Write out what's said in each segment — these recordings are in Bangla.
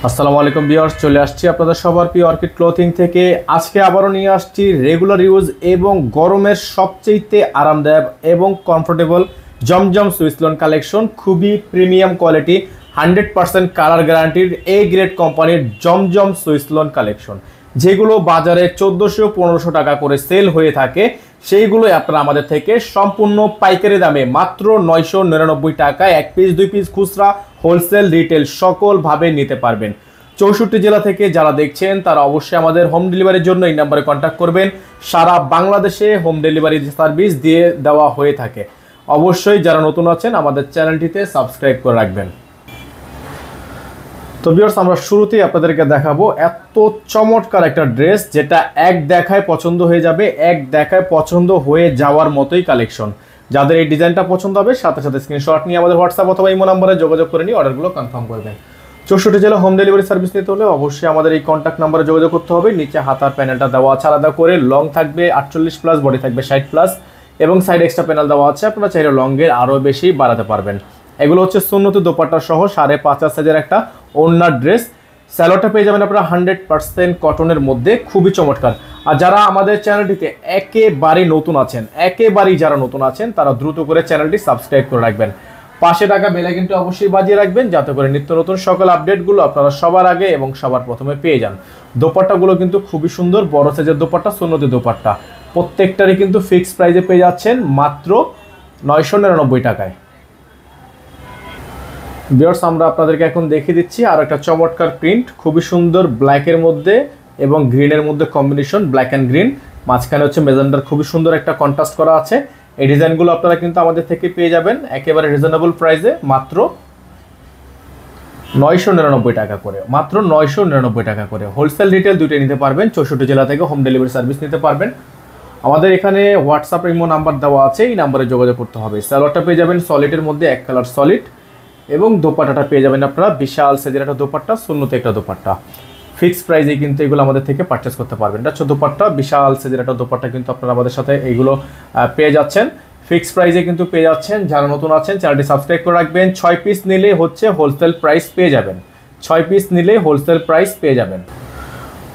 আসসালামু আলাইকুম ভিউয়ার্স, চলে আসছি আপনাদের সবার প্রিয় অর্কিড ক্লোথিং থেকে। আজকে আবারও নিয়ে আসছি রেগুলার ইউজ এবং গরমের সবচেয়ে আরামদায়ক এবং comfortable Zamzam Swiss lawn collection. খুবই প্রিমিয়াম কোয়ালিটি, 100% কালার গ্যারান্টির এ গ্রেড কোম্পানির জমজম সুইস লোন কালেকশন, যেগুলো বাজারে 1400-1500 টাকা করে সেল হয়ে থাকে, সেইগুলোই আপনারা আমাদের থেকে সম্পূর্ণ পাইকারি দামে মাত্র 999 টাকায় 1 পিস 2 পিস খুচরা হোলসেল রিটেল সকলভাবে নিতে পারবেন। 64 জেলা থেকে যারা দেখছেন তারা অবশ্যই আমাদের হোম ডেলিভারির জন্য এই নাম্বারে কন্ট্যাক্ট করবেন। সারা বাংলাদেশে হোম ডেলিভারি সার্ভিস দিয়ে দেওয়া হয়ে থাকে। অবশ্যই যারা নতুন আছেন আমাদের চ্যানেলটিতে সাবস্ক্রাইব করে রাখবেন। তো ভিউয়ার্স, আমরা শুরুতেই আপনাদেরকে দেখাবো এত চমৎকার একটা ড্রেস, যেটা এক দেখায় পছন্দ হয়ে যাবে, এক দেখায় পছন্দ হয়ে যাওয়ার মতোই কালেকশন। যাদের এই ডিজাইনটা পছন্দ হবে সাথে সাথে স্ক্রিনশট নিয়ে আমাদের হোয়াটসঅ্যাপ অথবা ইমো নম্বরে যোগাযোগ করে নিয়ে অর্ডারগুলো কনফার্ম করবেন। 64 জেলা হোম ডেলিভারি সার্ভিস নিতে হলে অবশ্যই আমাদের এই কন্ট্যাক্ট নাম্বারে যোগাযোগ করতে হবে। নিচে হাতার প্যানেলটা দেওয়া আছে আলাদা করে, লং থাকবে 48+, বডি থাকবে 60+, এবং সাইড এক্সট্রা প্যানেল দেওয়া আছে, আপনারা চাইলে লংয়ের আরও বেশি বাড়াতে পারবেন। এগুলো হচ্ছে সুন্নতি দোপাট্টা সহ 5.5 সাইজের একটা ওড়নার ড্রেস। স্যালোটা পেয়ে যাবেন আপনারা 100% কটনের মধ্যে, খুবই চমৎকার। আর যারা আমাদের চ্যানেলটিতে একেবারেই যারা নতুন আছেন তারা দ্রুত করে চ্যানেলটি সাবস্ক্রাইব করে রাখবেন। পাশে টাকা বেল আইকনটি অবশ্যই বাজিয়ে রাখবেন, যাতে করে নিত্য নতুন সকল আপডেটগুলো আপনারা সবার আগে এবং সবার প্রথমে পেয়ে যান। দোপাট্টাগুলো কিন্তু খুবই সুন্দর, বড় সাইজের দোপাট্টা, সুন্নতি দোপাট্টা, প্রত্যেকটারই কিন্তু ফিক্সড প্রাইসে পেয়ে যাচ্ছেন মাত্র 999 টাকায়। ভিউয়ার্স, আমরা আপনাদেরকে এখন দেখিয়ে দিচ্ছি আর একটা চমৎকার প্রিন্ট, খুবই সুন্দর, ব্ল্যাকের মধ্যে এবং গ্রিনের মধ্যে কম্বিনেশন, ব্ল্যাক অ্যান্ড গ্রিন, মাঝখানে হচ্ছে মেজেন্ডার খুবই সুন্দর একটা কন্ট্রাস্ট করা আছে। এই ডিজাইনগুলো আপনারা কিন্তু আমাদের থেকে পেয়ে যাবেন একেবারে রিজনেবল প্রাইসে মাত্র 999 টাকা করে, মাত্র 999 টাকা করে। হোলসেল রিটেল দুইটাই নিতে পারবেন, 64 জেলা থেকে হোম ডেলিভারি সার্ভিস নিতে পারবেন। আমাদের এখানে হোয়াটসঅ্যাপ ইমো নাম্বার দেওয়া আছে, এই নাম্বারে যোগাযোগ করতে হবে। সালোয়ারটা পেয়ে যাবেন সলিডের মধ্যে, এক কালার সলিড, এবং দোপাট্টাটা পেয়ে যাবেন আপনারা বিশাল সাইজের একটা দোপাট্টা, সুন্নতি একটা দোপাট্টা। ফিক্সড প্রাইসে কিন্তু এগুলো আমাদের থেকে পারচেস করতে পারবেন। এটা হচ্ছে দোপাট্টা, বিশাল সাইজের একটা দোপাট্টা কিন্তু আপনারা আমাদের সাথে এইগুলো পেয়ে যাচ্ছেন, ফিক্সড প্রাইসে কিন্তু পেয়ে যাচ্ছেন। যারা নতুন আছেন চ্যানেলটি সাবস্ক্রাইব করে রাখবেন। 6 পিস নিলে হচ্ছে হোলসেল প্রাইস পেয়ে যাবেন, 6 পিস নিলে হোলসেল প্রাইস পেয়ে যাবেন।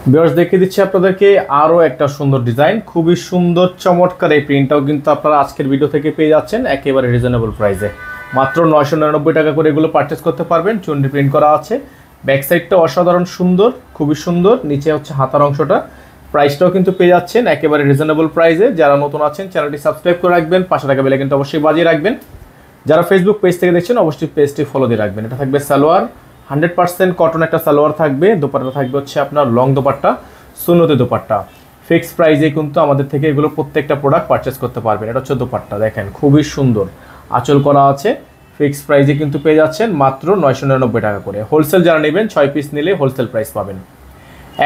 ভিউয়ার্স, দেখিয়ে দিচ্ছি আপনাদেরকে আরও একটা সুন্দর ডিজাইন, খুবই সুন্দর চমৎকার। এই প্রিন্টটাও কিন্তু আপনারা আজকের ভিডিও থেকে পেয়ে যাচ্ছেন একেবারে রিজনেবল প্রাইসে, মাত্র 999 টাকা করে এগুলো পারচেস করতে পারবেন। চুন্ডি প্রিন্ট করা আছে, ব্যাক সাইডটা অসাধারণ সুন্দর, খুবই সুন্দর, নিচে হচ্ছে হাতার অংশটা। প্রাইসটাও কিন্তু পেয়ে যাচ্ছেন একেবারে রিজনেবল প্রাইসে। যারা নতুন আছেন চ্যানেলটি সাবস্ক্রাইব করে রাখবেন, পাশে টাকা বেল কিন্তু অবশ্যই বাজিয়ে রাখবেন। যারা ফেসবুক পেজ থেকে দেখছেন অবশ্যই পেজটি ফলো দিয়ে রাখবেন। এটা থাকবে সালোয়ার, 100% কটন একটা সালোয়ার থাকবে, দোপাট্টা থাকবে হচ্ছে আপনার লং দোপাট্টা, সুন্নতি দোপাট্টা। ফিক্সড প্রাইসে কিন্তু আমাদের থেকে এগুলো প্রত্যেকটা প্রোডাক্ট পারচেস করতে পারবেন। এটা হচ্ছে দোপাট্টা, দেখেন খুবই সুন্দর, আঁচল করা আছে। ফিক্সড প্রাইসে কিন্তু পেয়ে যাচ্ছেন মাত্র 999 টাকা করে। হোলসেল যারা নেবেন 6 পিস নিলে হোলসেল প্রাইস পাবেন,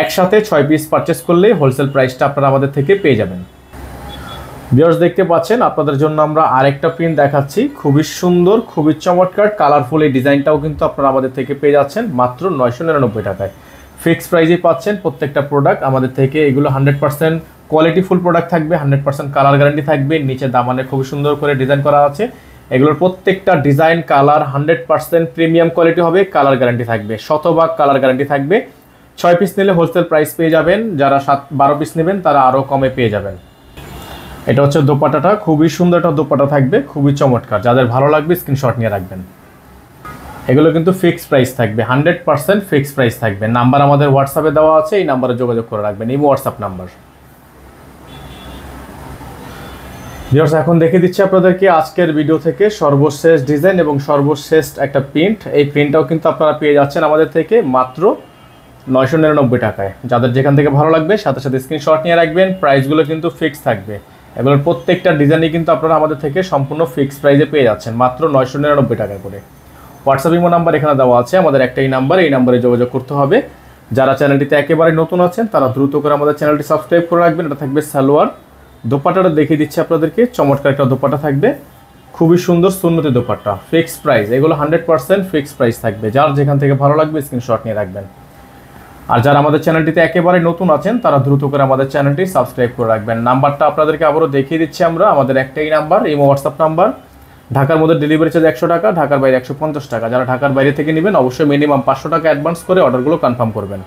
একসাথে 6 পিস পারচেস করলে হোলসেল প্রাইসটা আপনারা আমাদের থেকে পেয়ে যাবেন। ভিউয়ার্স, দেখতে পাচ্ছেন আপনাদের জন্য আমরা আরেকটা প্রিন্ট দেখাচ্ছি, খুবই সুন্দর, খুবই চমৎকার, কালারফুল। এই ডিজাইনটাও কিন্তু আপনারা আমাদের থেকে পেয়ে যাচ্ছেন মাত্র 999 টাকায়। ফিক্সড প্রাইসে পাচ্ছেন প্রত্যেকটা প্রোডাক্ট আমাদের থেকে। এগুলো 100% কোয়ালিটিফুল প্রোডাক্ট থাকবে, 100% কালার গ্যারান্টি থাকবে। নিচে দামানে খুবই সুন্দর করে ডিজাইন করা আছে। এগুলোর প্রত্যেকটা ডিজাইন কালার 100% প্রিমিয়াম কোয়ালিটি হবে, কালার গ্যারান্টি থাকবে, শতভাগ কালার গ্যারান্টি থাকবে। 6 পিস নিলে হোলসেল প্রাইস পেয়ে যাবেন, যারা 12 পিস নেবেন তারা আরও কমে পেয়ে যাবেন। এটা হচ্ছে দোপাট্টাটা, খুবই সুন্দর একটা দোপাট্টা থাকবে, খুবই চমৎকার। যাদের ভালো লাগবে স্ক্রিনশট নিয়ে রাখবেন। এগুলো কিন্তু ফিক্সড প্রাইস থাকবে, 100% ফিক্সড প্রাইস থাকবে। নাম্বার আমাদের হোয়াটসঅ্যাপে দেওয়া আছে, এই নাম্বারে যোগাযোগ করে রাখবেন, এই হোয়াটসঅ্যাপ নাম্বার। ভিউয়ার্স, এখন দেখে দিচ্ছি আপনাদেরকে আজকের ভিডিও থেকে সর্বশেষ ডিজাইন এবং সর্বশেষ একটা প্রিন্ট। এই প্রিন্টটাও কিন্তু আপনারা পেয়ে যাচ্ছেন আমাদের থেকে মাত্র 999 টাকায়। যাদের যেখান থেকে ভালো লাগবে সাথে সাথে স্ক্রিনশট নিয়ে রাখবেন। প্রাইসগুলো কিন্তু ফিক্সড থাকবে, এগুলোর প্রত্যেকটা ডিজাইনই কিন্তু আপনারা আমাদের থেকে সম্পূর্ণ ফিক্সড প্রাইসে পেয়ে যাচ্ছেন মাত্র 999 টাকা করে। হোয়াটসঅ্যাপ ইমো নাম্বার এখানে দেওয়া আছে, আমাদের একটাই নাম্বার, এই নাম্বারে যোগাযোগ করতে হবে। যারা চ্যানেলটিতে একেবারে নতুন আছেন তারা দ্রুত করে আমাদের চ্যানেলটি সাবস্ক্রাইব করে রাখবেন। এটা থাকবে সালোয়ার, দোপাট্টাটা দেখিয়ে দিচ্ছি আপনাদেরকে, চমৎকার একটা দোপাট্টা থাকবে, খুবই সুন্দর সুন্নতি দোপাট্টা। ফিক্সড প্রাইস, এগুলো 100% ফিক্সড প্রাইস থাকবে। যার যেখান থেকে ভালো লাগবে স্ক্রিনশট নিয়ে রাখবেন। আর যারা আমাদের চ্যানেলটিতে একেবারে নতুন আছেন তারা দ্রুত করে আমাদের চ্যানেলটি সাবস্ক্রাইব করে রাখবেন। নাম্বারটা আপনাদেরকে আবারও দেখিয়ে দিচ্ছি আমরা, আমাদের একটাই নাম্বার, এই হোয়াটসঅ্যাপ নাম্বার। ঢাকার মধ্যে ডেলিভারি চার্জ 100 টাকা, ঢাকার বাইরে 150 টাকা। যারা ঢাকার বাইরে থেকে নেবেন অবশ্যই মিনিমাম 500 টাকা অ্যাডভান্স করে অর্ডারগুলো কনফার্ম করবেন।